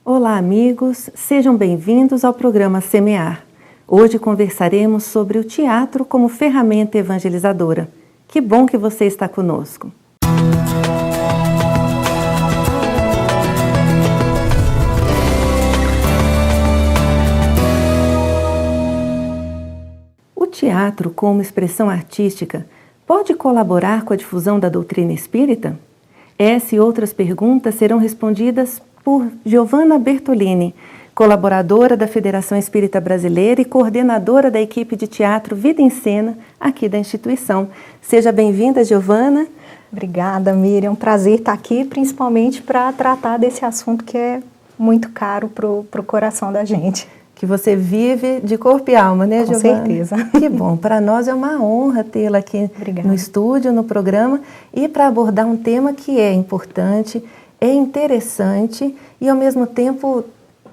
Olá, amigos, sejam bem-vindos ao programa Semear. Hoje conversaremos sobre o teatro como ferramenta evangelizadora. Que bom que você está conosco. O teatro, como expressão artística, pode colaborar com a difusão da doutrina espírita? Essa e outras perguntas serão respondidas por Giovanna Bertolini, colaboradora da Federação Espírita Brasileira e coordenadora da equipe de teatro Vida em Cena aqui da instituição. Seja bem-vinda, Giovanna. Obrigada, Miriam. Um prazer estar aqui, principalmente para tratar desse assunto que é muito caro para o coração da gente. Que você vive de corpo e alma, né, Giovanna? Com certeza. Que bom. Para nós é uma honra tê-la aqui no estúdio, no programa, e para abordar um tema que é importante, é interessante e, ao mesmo tempo,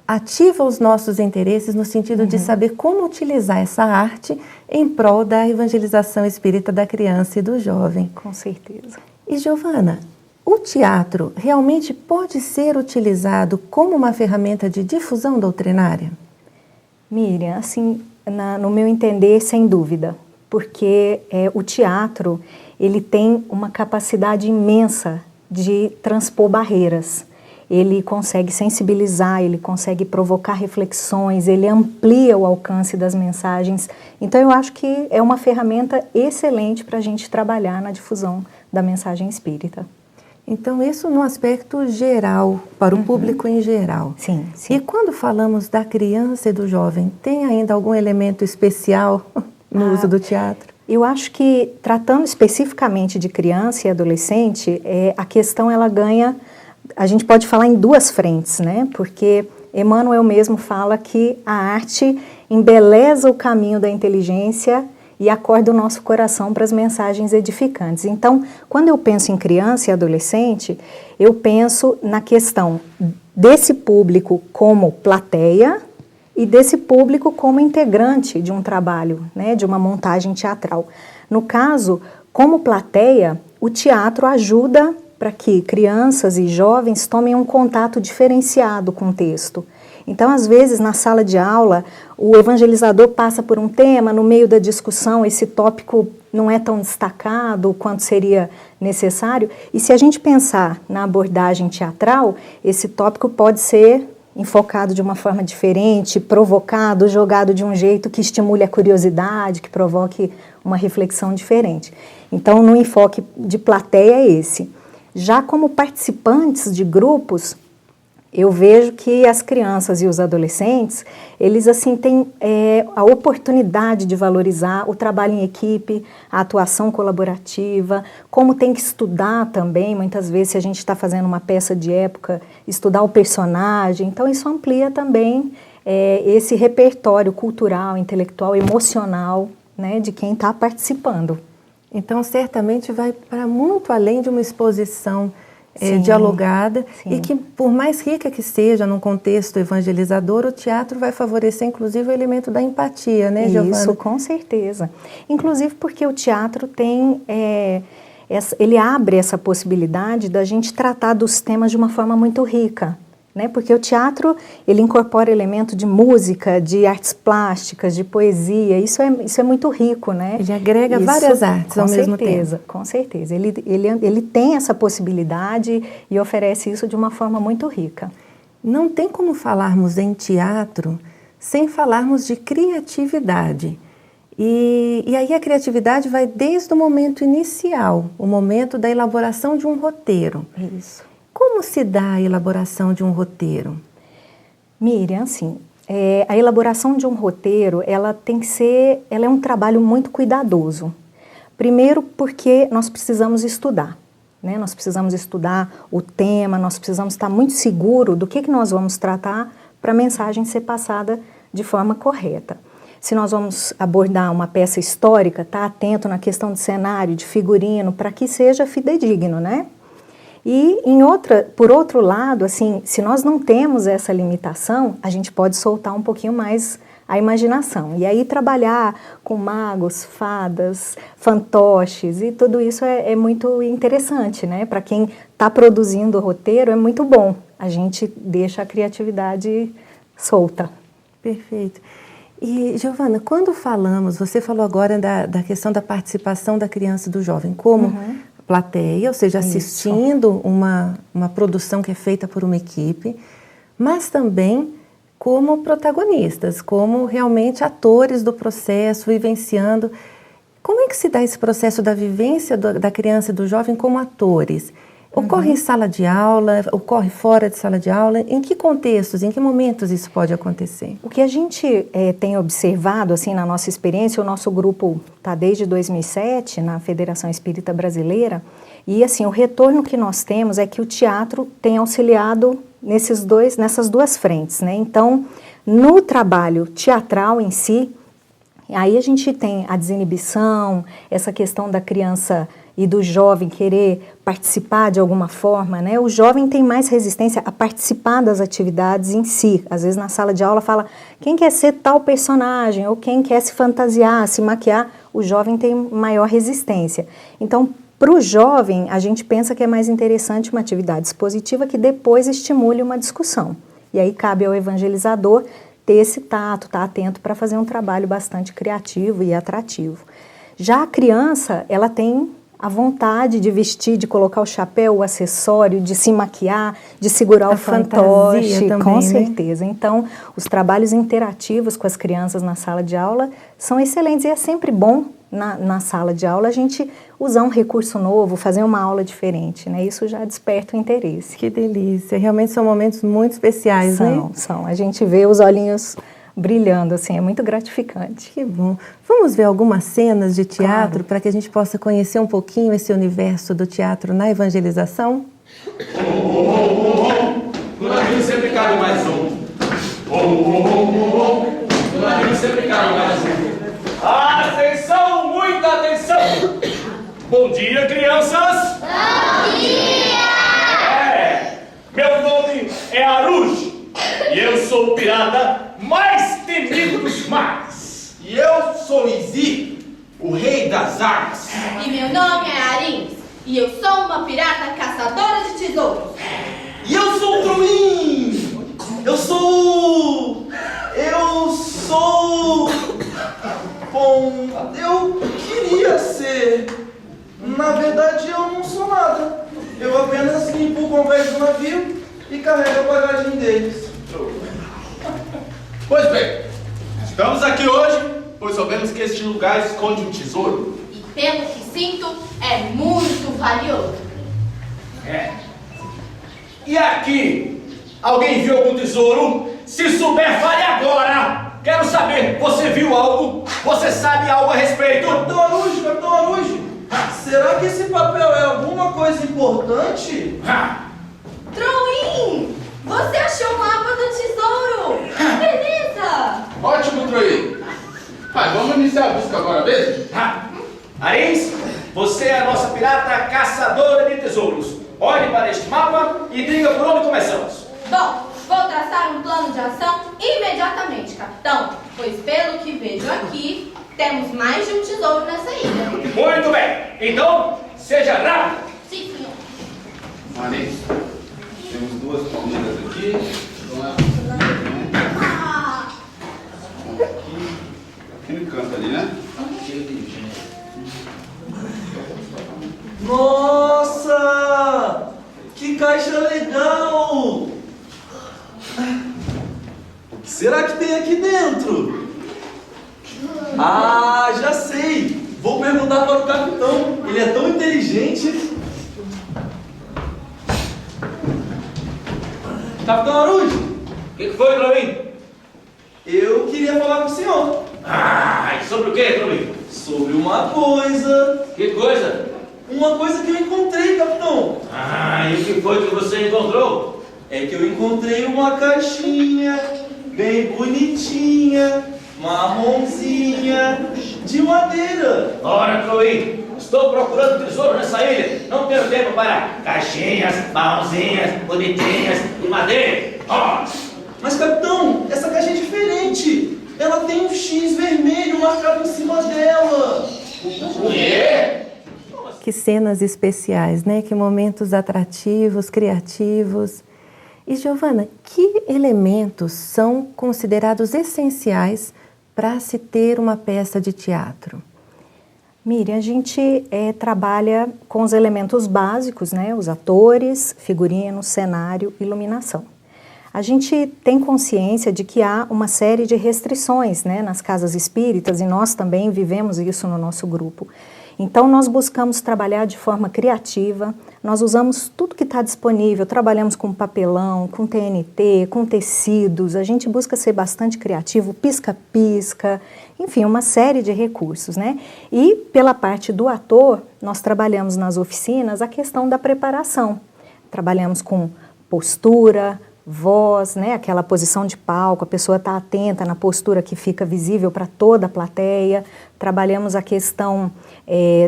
ativa os nossos interesses no sentido de saber como utilizar essa arte em prol da evangelização espírita da criança e do jovem. Com certeza. E, Giovanna, o teatro realmente pode ser utilizado como uma ferramenta de difusão doutrinária? Miriam, assim, no meu entender, sem dúvida, porque o teatro, ele tem uma capacidade imensa de transpor barreiras. Ele consegue sensibilizar, ele consegue provocar reflexões, ele amplia o alcance das mensagens. Então, eu acho que é uma ferramenta excelente para a gente trabalhar na difusão da mensagem espírita. Então, isso no aspecto geral, para o público em geral. Sim, sim. E quando falamos da criança e do jovem, tem ainda algum elemento especial no uso do teatro? Eu acho que, tratando especificamente de criança e adolescente, a questão ela ganha, a gente pode falar em duas frentes, né? Porque Emmanuel mesmo fala que a arte embeleza o caminho da inteligência e acorda o nosso coração para as mensagens edificantes. Então, quando eu penso em criança e adolescente, eu penso na questão desse público como plateia e desse público como integrante de um trabalho, né, de uma montagem teatral. No caso, como plateia, o teatro ajuda para que crianças e jovens tomem um contato diferenciado com o texto. Então, às vezes, na sala de aula, o evangelizador passa por um tema, no meio da discussão, esse tópico não é tão destacado quanto seria necessário, e se a gente pensar na abordagem teatral, esse tópico pode ser enfocado de uma forma diferente, provocado, jogado de um jeito que estimule a curiosidade, que provoque uma reflexão diferente. Então, no enfoque de plateia é esse. Já como participantes de grupos, eu vejo que as crianças e os adolescentes, eles assim têm a oportunidade de valorizar o trabalho em equipe, a atuação colaborativa, como tem que estudar também, muitas vezes se a gente está fazendo uma peça de época, estudar o personagem, então isso amplia também esse repertório cultural, intelectual, emocional, né, de quem está participando. Então, certamente vai para muito além de uma exposição Sim, dialogada, sim. E que, por mais rica que seja num contexto evangelizador, o teatro vai favorecer, inclusive, o elemento da empatia, né, Giovanna? Isso, com certeza. Inclusive porque o teatro tem, ele abre essa possibilidade da gente tratar dos temas de uma forma muito rica, né? Porque o teatro, ele incorpora elemento de música, de artes plásticas, de poesia, isso é muito rico, né? Ele agrega várias artes ao mesmo tempo. Com certeza, ele tem essa possibilidade e oferece isso de uma forma muito rica. Não tem como falarmos em teatro sem falarmos de criatividade. E aí a criatividade vai desde o momento inicial, o momento da elaboração de um roteiro. Isso. Como se dá a elaboração de um roteiro? Miriam, assim, a elaboração de um roteiro, ela é um trabalho muito cuidadoso. Primeiro porque nós precisamos estudar, né? Nós precisamos estudar o tema, nós precisamos estar muito seguro do que nós vamos tratar para a mensagem ser passada de forma correta. Se nós vamos abordar uma peça histórica, estar atento na questão de cenário, de figurino, para que seja fidedigno, né? E por outro lado, assim, se nós não temos essa limitação, a gente pode soltar um pouquinho mais a imaginação. E aí trabalhar com magos, fadas, fantoches e tudo isso é muito interessante, né? Para quem está produzindo o roteiro é muito bom a gente deixa a criatividade solta. Perfeito. E, Giovana, quando falamos, você falou agora da questão da participação da criança e do jovem como plateia, ou seja, assistindo uma produção que é feita por uma equipe, mas também como protagonistas, como realmente atores do processo, vivenciando. Como é que se dá esse processo da vivência da criança e do jovem como atores? Ocorre em sala de aula, ocorre fora de sala de aula? Em que contextos, em que momentos isso pode acontecer? O que a gente tem observado, assim, na nossa experiência, o nosso grupo está desde 2007 na Federação Espírita Brasileira, e assim, o retorno que nós temos é que o teatro tem auxiliado nessas duas frentes, né? Então, no trabalho teatral em si, aí a gente tem a desinibição, essa questão da criança e do jovem querer participar de alguma forma, né? O jovem tem mais resistência a participar das atividades em si. Às vezes na sala de aula fala, quem quer ser tal personagem, ou quem quer se fantasiar, se maquiar, o jovem tem maior resistência. Então, para o jovem, a gente pensa que é mais interessante uma atividade expositiva que depois estimule uma discussão. E aí cabe ao evangelizador ter esse tato, estar atento para fazer um trabalho bastante criativo e atrativo. Já a criança, ela tem a vontade de vestir, de colocar o chapéu, o acessório, de se maquiar, de segurar o fantoche, também, com certeza. Né? Então, os trabalhos interativos com as crianças na sala de aula são excelentes e é sempre bom na sala de aula a gente usar um recurso novo, fazer uma aula diferente, né? Isso já desperta o interesse. Que delícia, realmente são momentos muito especiais, né? São, a gente vê os olhinhos brilhando, assim, é muito gratificante. Que bom. Vamos ver algumas cenas de teatro para que a gente possa conhecer um pouquinho esse universo do teatro na evangelização? No navio sempre cabe mais um. No navio sempre cabe mais um. Atenção, muita atenção! Bom dia, crianças! Bom dia! Meu nome é Aruj e eu sou o pirata mais temido dos mares. E eu sou Izzy, o rei das armas. E meu nome é Arins e eu sou uma pirata caçadora de tesouros. E eu sou o Troin! Bom, eu queria ser. Na verdade, eu não sou nada. Eu apenas limpo o convés do navio e carrego a bagagem deles. Pois bem, estamos aqui hoje, pois sabemos que este lugar esconde um tesouro. E pelo que sinto, é muito valioso. E aqui, alguém viu algum tesouro? Se souber, fale agora! Quero saber, você viu algo? Você sabe algo a respeito? Capitão Aruj, será que esse papel é alguma coisa importante? Troin, você achou o mapa do tesouro? Beleza! Ótimo, Troy. Mas vamos iniciar a busca agora mesmo? Arins, você é a nossa pirata caçadora de tesouros. Olhe para este mapa e diga por onde começamos. Bom, vou traçar um plano de ação imediatamente, capitão, pois pelo que vejo aqui, temos mais de um tesouro nessa ilha. Muito bem, então seja rápido. Sim, senhor. Maris, temos duas palmeiras aqui. Aqui no canto ali, né? Nossa! Que caixa legal! O que será que tem aqui dentro? Ah, já sei! Vou perguntar para o capitão. Ele é tão inteligente. Capitão Aruj! O que foi, Troin? Eu queria falar com o senhor. E sobre o que, Troin? Sobre uma coisa. Que coisa? Uma coisa que eu encontrei, capitão. E o que foi que você encontrou? É que eu encontrei uma caixinha bem bonitinha, marronzinha, de madeira. Ora, Troin, estou procurando tesouro nessa ilha. Não tenho tempo para caixinhas, marronzinhas, bonitinhas e madeira. Mas, capitão, essa caixa é diferente. Ela tem um X vermelho marcado em cima dela. O quê? Que cenas especiais, né? Que momentos atrativos, criativos. E Giovana, que elementos são considerados essenciais para se ter uma peça de teatro? Miriam, a gente trabalha com os elementos básicos, né? Os atores, figurino, cenário, iluminação. A gente tem consciência de que há uma série de restrições, né, nas casas espíritas, e nós também vivemos isso no nosso grupo. Então, nós buscamos trabalhar de forma criativa, nós usamos tudo que está disponível, trabalhamos com papelão, com TNT, com tecidos, a gente busca ser bastante criativo, pisca-pisca, enfim, uma série de recursos, né? E pela parte do ator, nós trabalhamos nas oficinas a questão da preparação. Trabalhamos com postura, voz, né, aquela posição de palco, a pessoa está atenta na postura que fica visível para toda a plateia. Trabalhamos a questão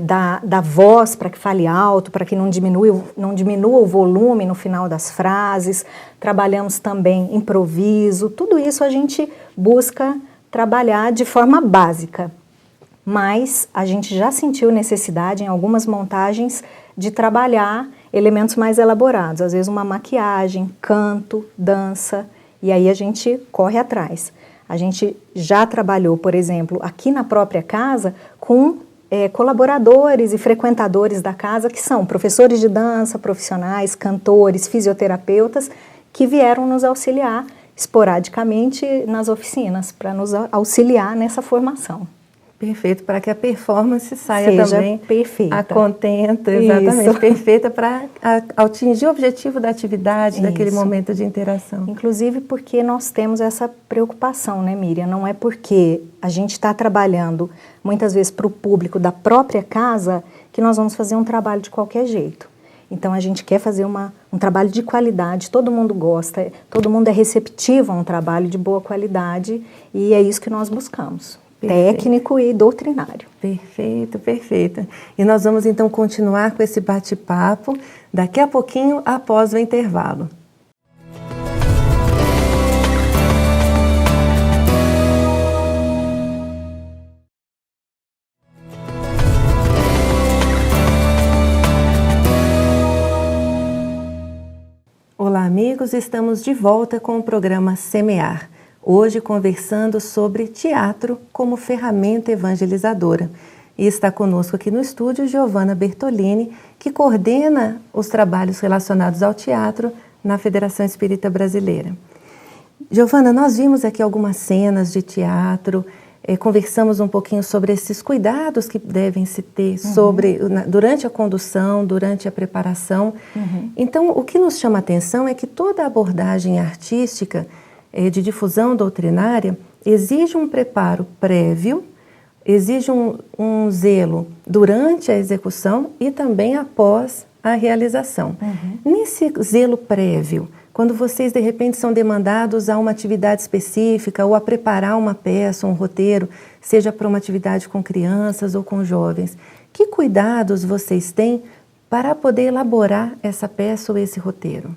da voz para que fale alto, para que não diminua o volume no final das frases. Trabalhamos também improviso, tudo isso a gente busca trabalhar de forma básica. Mas a gente já sentiu necessidade em algumas montagens de trabalhar elementos mais elaborados, às vezes uma maquiagem, canto, dança, e aí a gente corre atrás. A gente já trabalhou, por exemplo, aqui na própria casa, com colaboradores e frequentadores da casa, que são professores de dança, profissionais, cantores, fisioterapeutas, que vieram nos auxiliar esporadicamente nas oficinas, para nos auxiliar nessa formação. Perfeito, para que a performance saia também perfeita. A contento, exatamente, isso. Perfeita para atingir o objetivo da atividade, daquele momento de interação. Inclusive porque nós temos essa preocupação, né, Miriam? Não é porque a gente está trabalhando muitas vezes para o público da própria casa que nós vamos fazer um trabalho de qualquer jeito. Então a gente quer fazer um trabalho de qualidade, todo mundo gosta, todo mundo é receptivo a um trabalho de boa qualidade e é isso que nós buscamos. Perfeito. Técnico e doutrinário. Perfeito, perfeito. E nós vamos então continuar com esse bate-papo daqui a pouquinho, após o intervalo. Olá, amigos, estamos de volta com o programa Semear. Hoje conversando sobre teatro como ferramenta evangelizadora. E está conosco aqui no estúdio Giovana Bertolini, que coordena os trabalhos relacionados ao teatro na Federação Espírita Brasileira. Giovana, nós vimos aqui algumas cenas de teatro, conversamos um pouquinho sobre esses cuidados que devem se ter durante a condução, durante a preparação. Então, o que nos chama a atenção é que toda abordagem artística de difusão doutrinária exige um preparo prévio, exige um zelo durante a execução e também após a realização. Nesse zelo prévio, quando vocês de repente são demandados a uma atividade específica ou a preparar uma peça, um roteiro, seja para uma atividade com crianças ou com jovens, que cuidados vocês têm para poder elaborar essa peça ou esse roteiro?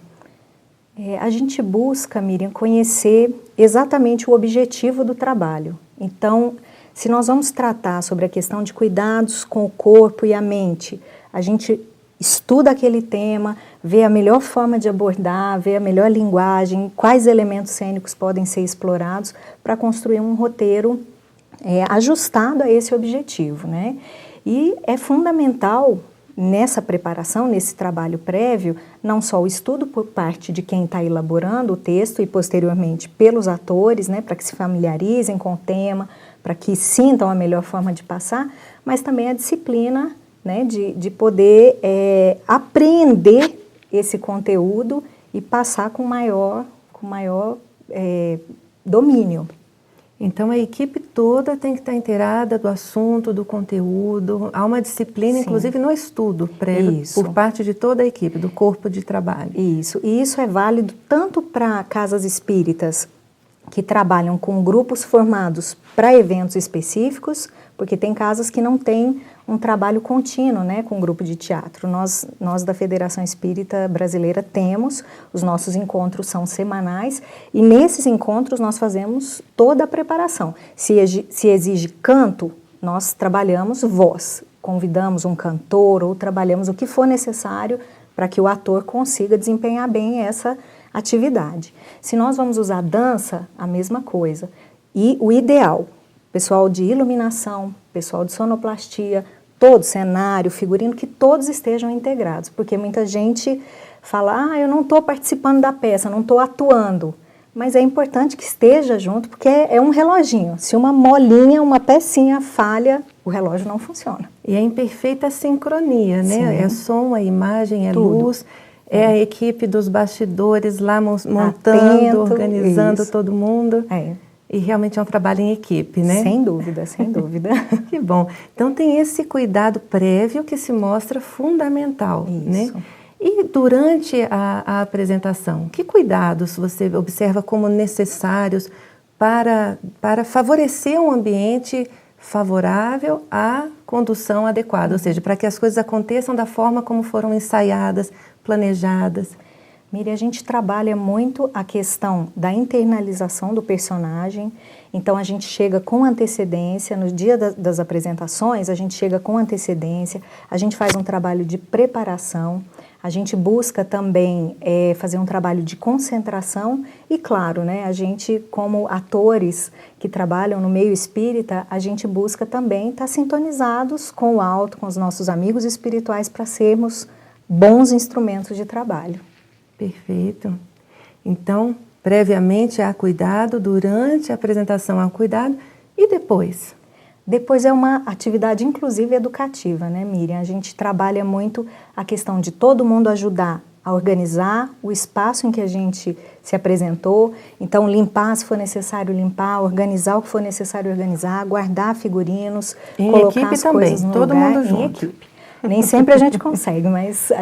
A gente busca, Miriam, conhecer exatamente o objetivo do trabalho. Então, se nós vamos tratar sobre a questão de cuidados com o corpo e a mente, a gente estuda aquele tema, vê a melhor forma de abordar, vê a melhor linguagem, quais elementos cênicos podem ser explorados para construir um roteiro ajustado a esse objetivo, né? E é fundamental nessa preparação, nesse trabalho prévio, não só o estudo por parte de quem está elaborando o texto e posteriormente pelos atores, né, para que se familiarizem com o tema, para que sintam a melhor forma de passar, mas também a disciplina, né, de poder apreender esse conteúdo e passar com maior domínio. Então a equipe toda tem que estar inteirada do assunto, do conteúdo, há uma disciplina, sim, inclusive no estudo prévio, por parte de toda a equipe, do corpo de trabalho. Isso, e isso é válido tanto para casas espíritas que trabalham com grupos formados para eventos específicos, porque tem casas que não têm um trabalho contínuo, né, com grupo de teatro. Nós da Federação Espírita Brasileira temos, os nossos encontros são semanais, e nesses encontros nós fazemos toda a preparação. Se exige canto, nós trabalhamos voz, convidamos um cantor ou trabalhamos o que for necessário para que o ator consiga desempenhar bem essa atividade. Se nós vamos usar dança, a mesma coisa. E o ideal, pessoal de iluminação, pessoal de sonoplastia, todo cenário, figurino, que todos estejam integrados, porque muita gente fala, eu não estou participando da peça, não estou atuando, mas é importante que esteja junto, porque é um reloginho, se uma molinha, uma pecinha falha, o relógio não funciona. E é em perfeita sincronia, né? Sim. É som, é imagem, é Tudo. luz, é a equipe dos bastidores lá montando, Atento, organizando isso. todo mundo. É. E realmente é um trabalho em equipe, né? Sem dúvida, sem dúvida. Que bom. Então tem esse cuidado prévio que se mostra fundamental, né? Isso. E durante a apresentação, que cuidados você observa como necessários para favorecer um ambiente favorável à condução adequada, ou seja, para que as coisas aconteçam da forma como foram ensaiadas, planejadas? Miri, a gente trabalha muito a questão da internalização do personagem, então a gente chega com antecedência, no dia das apresentações, a gente chega com antecedência, a gente faz um trabalho de preparação, a gente busca também fazer um trabalho de concentração e, claro, né, a gente, como atores que trabalham no meio espírita, a gente busca também estar sintonizados com o alto, com os nossos amigos espirituais, para sermos bons instrumentos de trabalho. Perfeito. Então, previamente há cuidado, durante a apresentação há cuidado e depois? Depois é uma atividade, inclusive, educativa, né, Miriam? A gente trabalha muito a questão de todo mundo ajudar a organizar o espaço em que a gente se apresentou. Então, limpar se for necessário limpar, organizar o que for necessário organizar, guardar figurinos, em colocar equipe as também, coisas no todo lugar, mundo em junto. equipe. Nem sempre a gente consegue, mas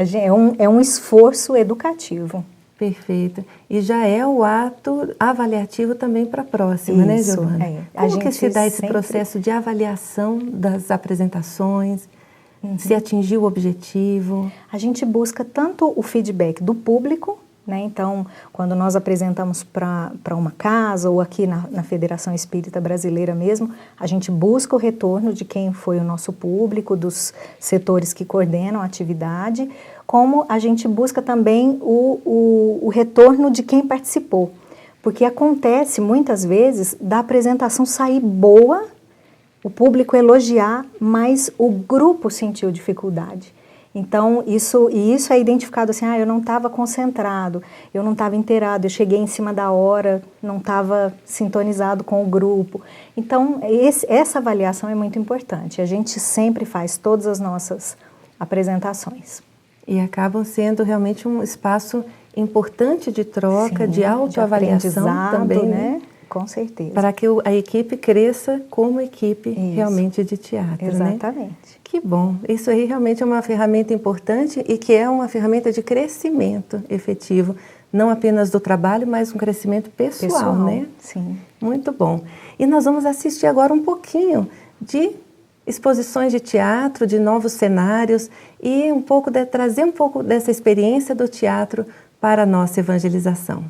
é um esforço educativo. Perfeito. E já é o ato avaliativo também para a próxima, né, Isso, Giovana? é. Como que se dá esse sempre processo de avaliação das apresentações? Se atingiu o objetivo? A gente busca tanto o feedback do público, né? Então, quando nós apresentamos para uma casa ou aqui na Federação Espírita Brasileira mesmo, a gente busca o retorno de quem foi o nosso público, dos setores que coordenam a atividade, como a gente busca também o retorno de quem participou. Porque acontece muitas vezes da apresentação sair boa, o público elogiar, mas o grupo sentiu dificuldade. Então, isso é identificado assim, eu não estava concentrado, eu não estava inteirado, eu cheguei em cima da hora, não estava sintonizado com o grupo. Então, essa avaliação é muito importante. A gente sempre faz todas as nossas apresentações. E acabam sendo realmente um espaço importante de troca, Sim, de autoavaliação também, né? Com certeza. Para que a equipe cresça como equipe Isso. realmente de teatro, Exatamente. né? Que bom. Isso aí realmente é uma ferramenta importante e que é uma ferramenta de crescimento efetivo, não apenas do trabalho, mas um crescimento pessoal, né? Sim. Muito bom. E nós vamos assistir agora um pouquinho de exposições de teatro, de novos cenários e trazer um pouco dessa experiência do teatro para a nossa evangelização.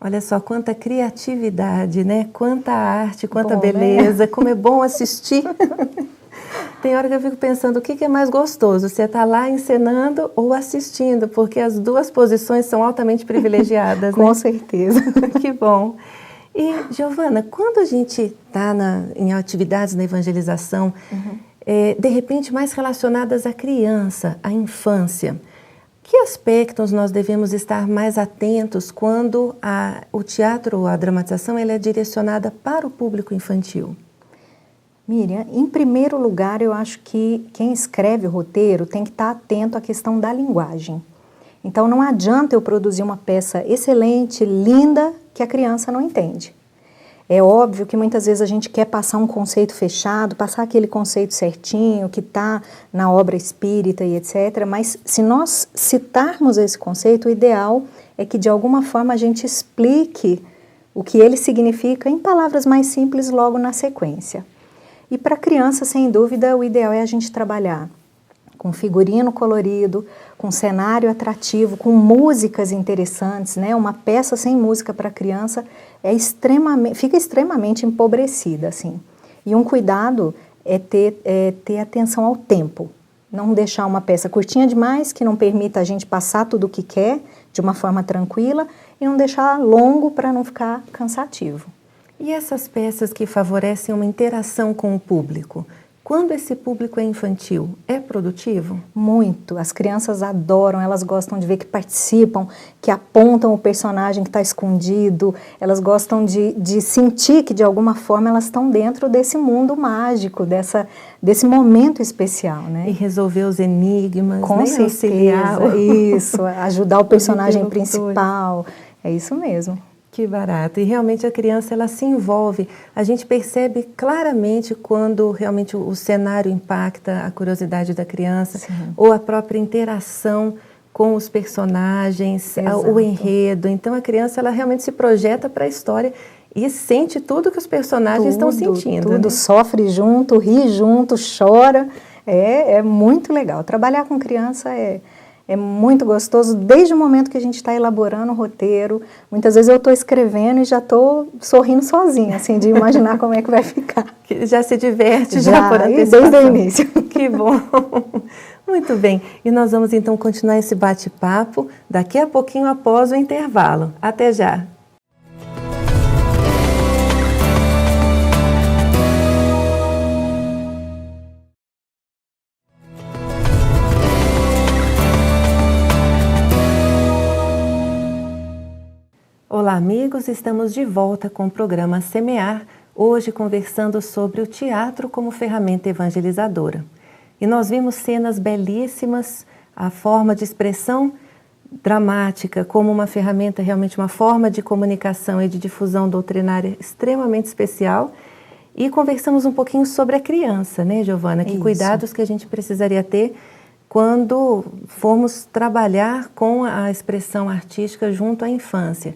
Olha só quanta criatividade, né? Quanta arte, quanta Bom, beleza, né? como é bom assistir. Tem hora que eu fico pensando o que é mais gostoso, você tá lá encenando ou assistindo, porque as duas posições são altamente privilegiadas, né? Com certeza. Que bom. E, Giovana, quando a gente está em atividades na evangelização, de repente mais relacionadas à criança, à infância, que aspectos nós devemos estar mais atentos quando o teatro ou a dramatização ela é direcionada para o público infantil? Miriam, em primeiro lugar, eu acho que quem escreve o roteiro tem que estar atento à questão da linguagem. Então, não adianta eu produzir uma peça excelente, linda, que a criança não entende. É óbvio que muitas vezes a gente quer passar um conceito fechado, passar aquele conceito certinho, que está na obra espírita e etc. Mas se nós citarmos esse conceito, o ideal é que de alguma forma a gente explique o que ele significa em palavras mais simples logo na sequência. E para criança, sem dúvida, o ideal é a gente trabalhar com figurino colorido, com cenário atrativo, com músicas interessantes, né? Uma peça sem música para criança fica extremamente empobrecida, assim. E um cuidado é ter atenção ao tempo. Não deixar uma peça curtinha demais, que não permita a gente passar tudo o que quer de uma forma tranquila, e não deixar longo para não ficar cansativo. E essas peças que favorecem uma interação com o público, quando esse público é infantil, é produtivo? Muito. As crianças adoram, elas gostam de ver que participam, que apontam o personagem que está escondido, elas gostam de sentir que de alguma forma elas estão dentro desse mundo mágico, desse momento especial, né? E resolver os enigmas, Com né? certeza, Auxiliar isso, ajudar o personagem interlocutores. principal, é isso mesmo. Que barato. E realmente a criança ela se envolve. A gente percebe claramente quando realmente o cenário impacta a curiosidade da criança. Sim. Ou a própria interação com os personagens, o enredo. Então a criança ela realmente se projeta para a história e sente tudo que os personagens estão sentindo. Tudo, né? Sofre junto, ri junto, chora. É muito legal. Trabalhar com criança é muito gostoso, desde o momento que a gente está elaborando o roteiro. Muitas vezes eu estou escrevendo e já estou sorrindo sozinha, assim, de imaginar como é que vai ficar. Que já se diverte já por desde antecipação. o início. Que bom. Muito bem. E nós vamos então continuar esse bate-papo daqui a pouquinho após o intervalo. Até já. Olá, amigos, estamos de volta com o programa Semear, hoje conversando sobre o teatro como ferramenta evangelizadora. E nós vimos cenas belíssimas, a forma de expressão dramática como uma ferramenta, realmente uma forma de comunicação e de difusão doutrinária extremamente especial. E conversamos um pouquinho sobre a criança, né, Giovana? Que Isso. cuidados que a gente precisaria ter quando formos trabalhar com a expressão artística junto à infância.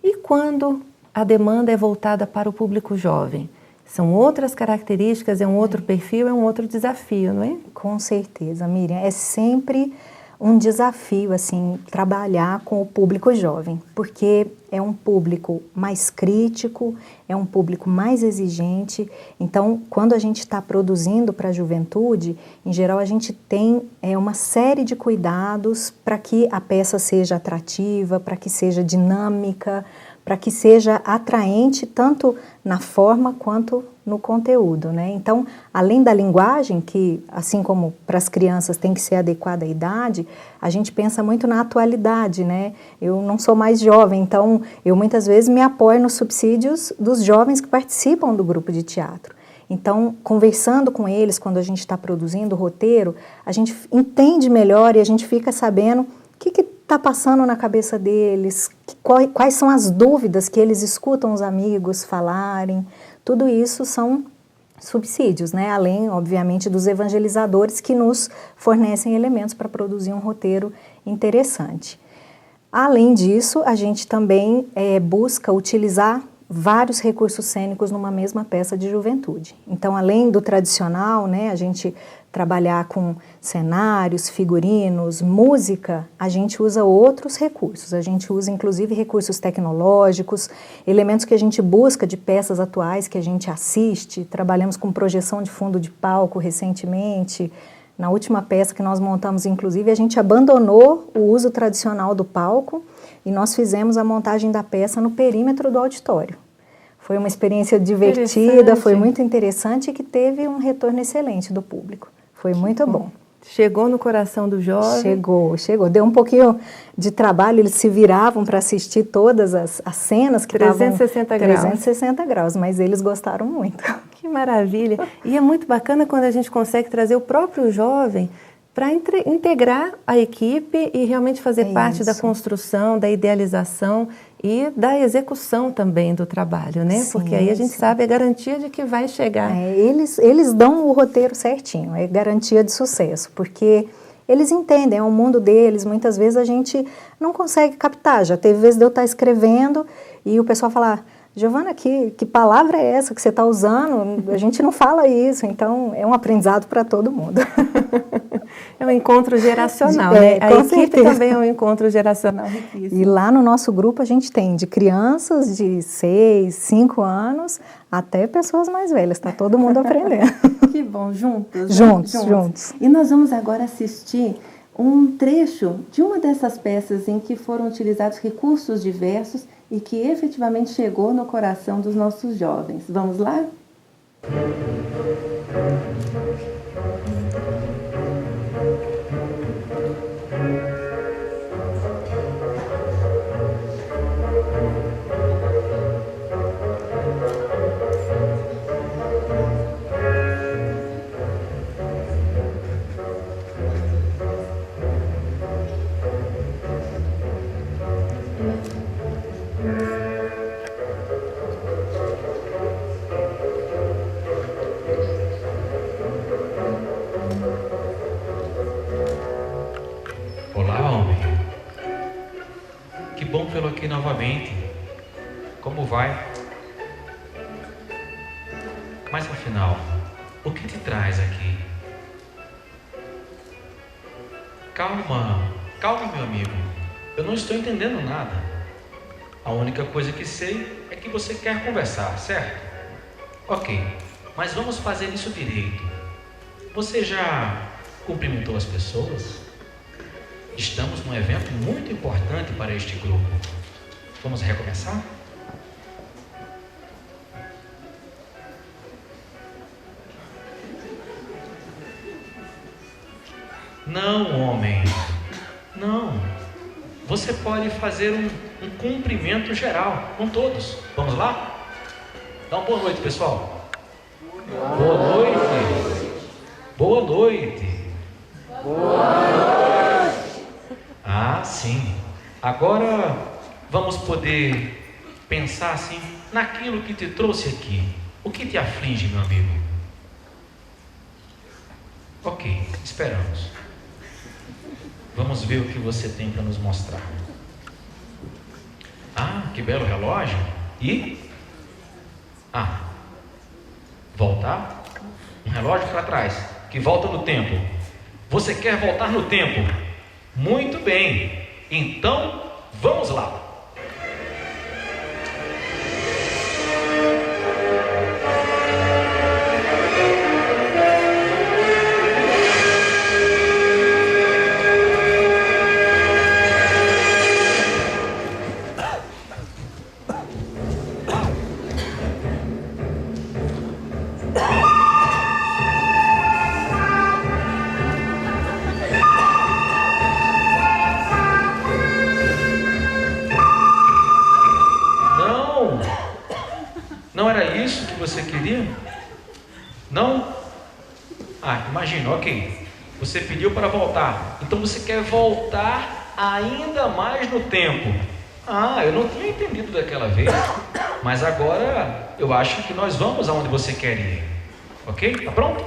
E quando a demanda é voltada para o público jovem? São outras características, é um outro perfil, é um outro desafio, não é? Com certeza, Miriam. É sempre um desafio, assim, trabalhar com o público jovem, porque é um público mais crítico, é um público mais exigente. Então, quando a gente está produzindo para a juventude, em geral a gente tem uma série de cuidados para que a peça seja atrativa, para que seja dinâmica, para que seja atraente tanto na forma quanto no conteúdo, né? Então, além da linguagem, que assim como para as crianças tem que ser adequada à idade, a gente pensa muito na atualidade, né? Eu não sou mais jovem, então eu muitas vezes me apoio nos subsídios dos jovens que participam do grupo de teatro. Então, conversando com eles, quando a gente está produzindo o roteiro, a gente entende melhor e a gente fica sabendo o que está passando na cabeça deles, quais são as dúvidas que eles escutam os amigos falarem. Tudo isso são subsídios, né? Além, obviamente, dos evangelizadores que nos fornecem elementos para produzir um roteiro interessante. Além disso, a gente também busca utilizar vários recursos cênicos numa mesma peça de juventude. Então, além do tradicional, né, a gente trabalhar com cenários, figurinos, música, a gente usa outros recursos. A gente usa, inclusive, recursos tecnológicos, elementos que a gente busca de peças atuais que a gente assiste. Trabalhamos com projeção de fundo de palco recentemente. Na última peça que nós montamos, inclusive, a gente abandonou o uso tradicional do palco e nós fizemos a montagem da peça no perímetro do auditório. Foi uma experiência divertida, foi muito interessante e que teve um retorno excelente do público. Foi muito bom. Chegou no coração do jovem? Chegou. Deu um pouquinho de trabalho, eles se viravam para assistir todas as cenas que estavam 360 graus. 360 graus, mas eles gostaram muito. Que maravilha! E é muito bacana quando a gente consegue trazer o próprio jovem para integrar a equipe e realmente fazer parte da construção, da idealização e da execução também do trabalho, né? Sim, porque aí a gente sabe a garantia de que vai chegar. Eles dão o roteiro certinho, é garantia de sucesso, porque eles entendem, é o mundo deles, muitas vezes a gente não consegue captar. Já teve vezes de eu estar escrevendo e o pessoal falar: Giovana, que palavra é essa que você está usando? A gente não fala isso, então é um aprendizado para todo mundo. É um encontro geracional, né? A equipe certeza. também é um encontro geracional riquíssimo. E lá no nosso grupo a gente tem de crianças de 6, 5 anos até pessoas mais velhas, está todo mundo aprendendo. Que bom, juntos. Juntos. E nós vamos agora assistir um trecho de uma dessas peças em que foram utilizados recursos diversos e que efetivamente chegou no coração dos nossos jovens. Vamos lá? Bom vê-lo aqui novamente. Como vai? Mas afinal, o que te traz aqui? Calma, meu amigo. Eu não estou entendendo nada. A única coisa que sei é que você quer conversar, certo? Ok, mas vamos fazer isso direito. Você já cumprimentou as pessoas? Estamos num evento muito importante para este grupo. Vamos recomeçar? Não, homem. Não. Você pode fazer um cumprimento geral com todos. Vamos lá? Dá uma boa noite, pessoal. Boa noite. Boa noite. Boa noite. Ah, sim. Agora vamos poder pensar assim naquilo que te trouxe aqui. O que te aflige, meu amigo? Ok, esperamos. Vamos ver o que você tem para nos mostrar. Ah, que belo relógio. E? Voltar? Um relógio para trás, que volta no tempo. Você quer voltar no tempo? Muito bem. Então, vamos lá. Não era isso que você queria? Não? Imagina, ok. Você pediu para voltar. Então você quer voltar ainda mais no tempo. Eu não tinha entendido daquela vez. Mas agora eu acho que nós vamos aonde você quer ir. Ok? Tá pronto?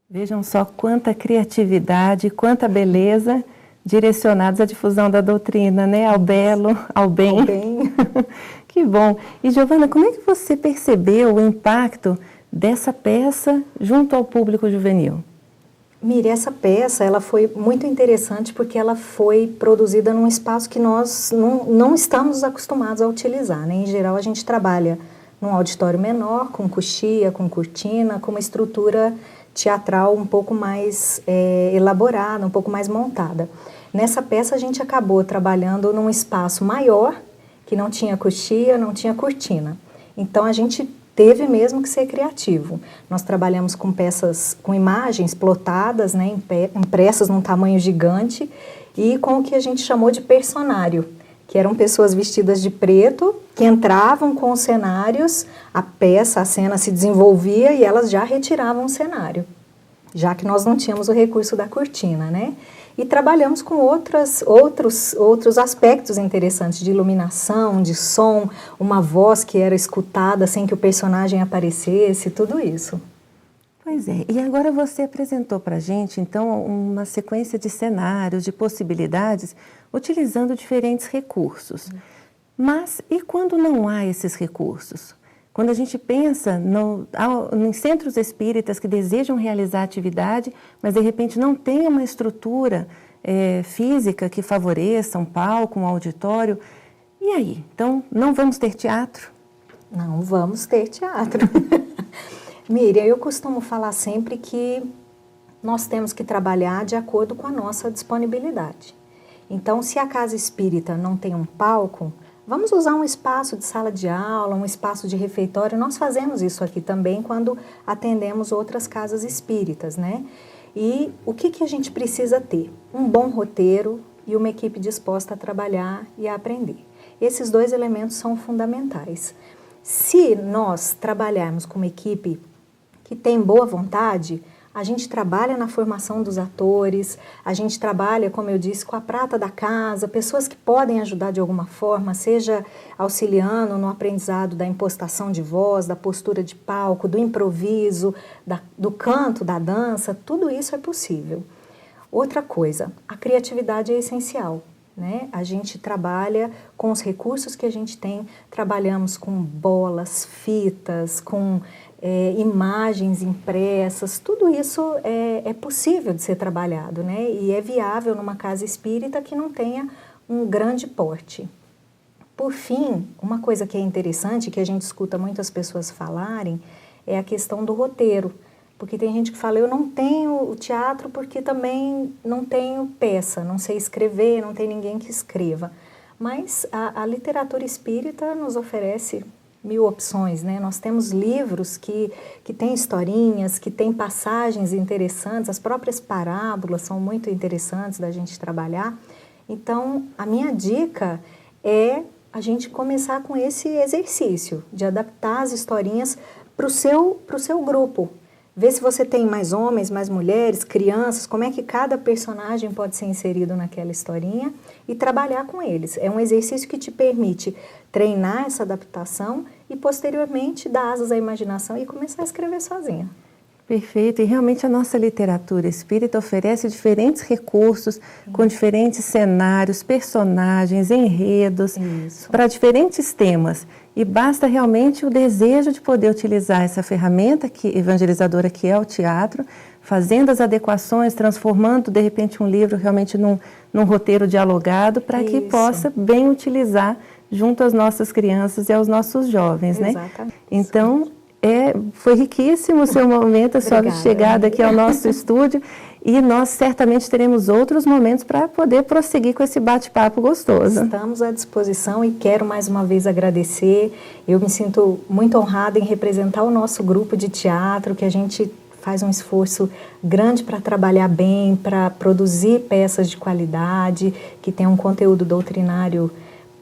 Vejam só quanta criatividade, quanta beleza direcionados à difusão da doutrina, né? Ao belo, ao bem. Que bom. E, Giovana, como é que você percebeu o impacto dessa peça junto ao público juvenil? Mire, essa peça ela foi muito interessante porque ela foi produzida num espaço que nós não estamos acostumados a utilizar, né? Em geral, a gente trabalha num auditório menor, com coxia, com cortina, com uma estrutura teatral um pouco mais elaborada, um pouco mais montada. Nessa peça, a gente acabou trabalhando num espaço maior, que não tinha coxia, não tinha cortina. Então, a gente teve mesmo que ser criativo. Nós trabalhamos com peças, com imagens plotadas, né, impressas num tamanho gigante e com o que a gente chamou de personário, que eram pessoas vestidas de preto, que entravam com os cenários, a peça, a cena se desenvolvia e elas já retiravam o cenário, já que nós não tínhamos o recurso da cortina, né? E trabalhamos com outros aspectos interessantes de iluminação, de som, uma voz que era escutada sem que o personagem aparecesse, tudo isso. Pois é, e agora você apresentou para a gente, então, uma sequência de cenários, de possibilidades, utilizando diferentes recursos. Mas e quando não há esses recursos? Quando a gente pensa em centros espíritas que desejam realizar atividade, mas de repente não tem uma estrutura física que favoreça um palco, um auditório, e aí? Então, não vamos ter teatro? Não vamos ter teatro. Miriam, eu costumo falar sempre que nós temos que trabalhar de acordo com a nossa disponibilidade. Então, se a casa espírita não tem um palco, vamos usar um espaço de sala de aula, um espaço de refeitório. Nós fazemos isso aqui também quando atendemos outras casas espíritas, né? E o que a gente precisa ter? Um bom roteiro e uma equipe disposta a trabalhar e a aprender. Esses dois elementos são fundamentais. Se nós trabalharmos com uma equipe que tem boa vontade, a gente trabalha na formação dos atores, a gente trabalha, como eu disse, com a prata da casa, pessoas que podem ajudar de alguma forma, seja auxiliando no aprendizado da impostação de voz, da postura de palco, do improviso, do canto, da dança, tudo isso é possível. Outra coisa, a criatividade é essencial, né? A gente trabalha com os recursos que a gente tem, trabalhamos com bolas, fitas, com imagens impressas, tudo isso é possível de ser trabalhado, né? E é viável numa casa espírita que não tenha um grande porte. Por fim, uma coisa que é interessante, que a gente escuta muitas pessoas falarem, é a questão do roteiro. Porque tem gente que fala, eu não tenho o teatro porque também não tenho peça, não sei escrever, não tem ninguém que escreva. Mas a literatura espírita nos oferece 1000 opções, né? Nós temos livros que têm historinhas, que têm passagens interessantes, as próprias parábolas são muito interessantes da gente trabalhar. Então, a minha dica é a gente começar com esse exercício de adaptar as historinhas para o seu grupo. Ver se você tem mais homens, mais mulheres, crianças, como é que cada personagem pode ser inserido naquela historinha e trabalhar com eles. É um exercício que te permite treinar essa adaptação e, posteriormente, dar asas à imaginação e começar a escrever sozinha. Perfeito, e realmente a nossa literatura espírita oferece diferentes recursos, com diferentes cenários, personagens, enredos, para diferentes temas. E basta realmente o desejo de poder utilizar essa ferramenta evangelizadora que é o teatro, fazendo as adequações, transformando de repente um livro realmente num roteiro dialogado, para que possa bem utilizar junto às nossas crianças e aos nossos jovens, né? Exatamente. Então, foi riquíssimo o seu momento, a sua chegada aqui ao nosso estúdio, e nós certamente teremos outros momentos para poder prosseguir com esse bate-papo gostoso. Estamos à disposição e quero mais uma vez agradecer. Eu me sinto muito honrada em representar o nosso grupo de teatro, que a gente faz um esforço grande para trabalhar bem, para produzir peças de qualidade, que tenham um conteúdo doutrinário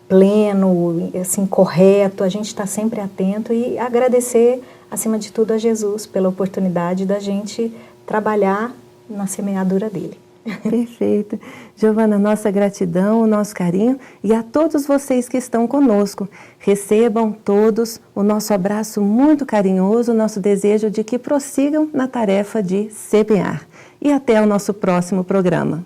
pleno, assim, correto. A gente está sempre atento e agradecer, acima de tudo, a Jesus pela oportunidade da gente trabalhar na semeadura dele. Perfeito. Giovana, nossa gratidão, o nosso carinho e a todos vocês que estão conosco. Recebam todos o nosso abraço muito carinhoso, o nosso desejo de que prossigam na tarefa de semear. E até o nosso próximo programa.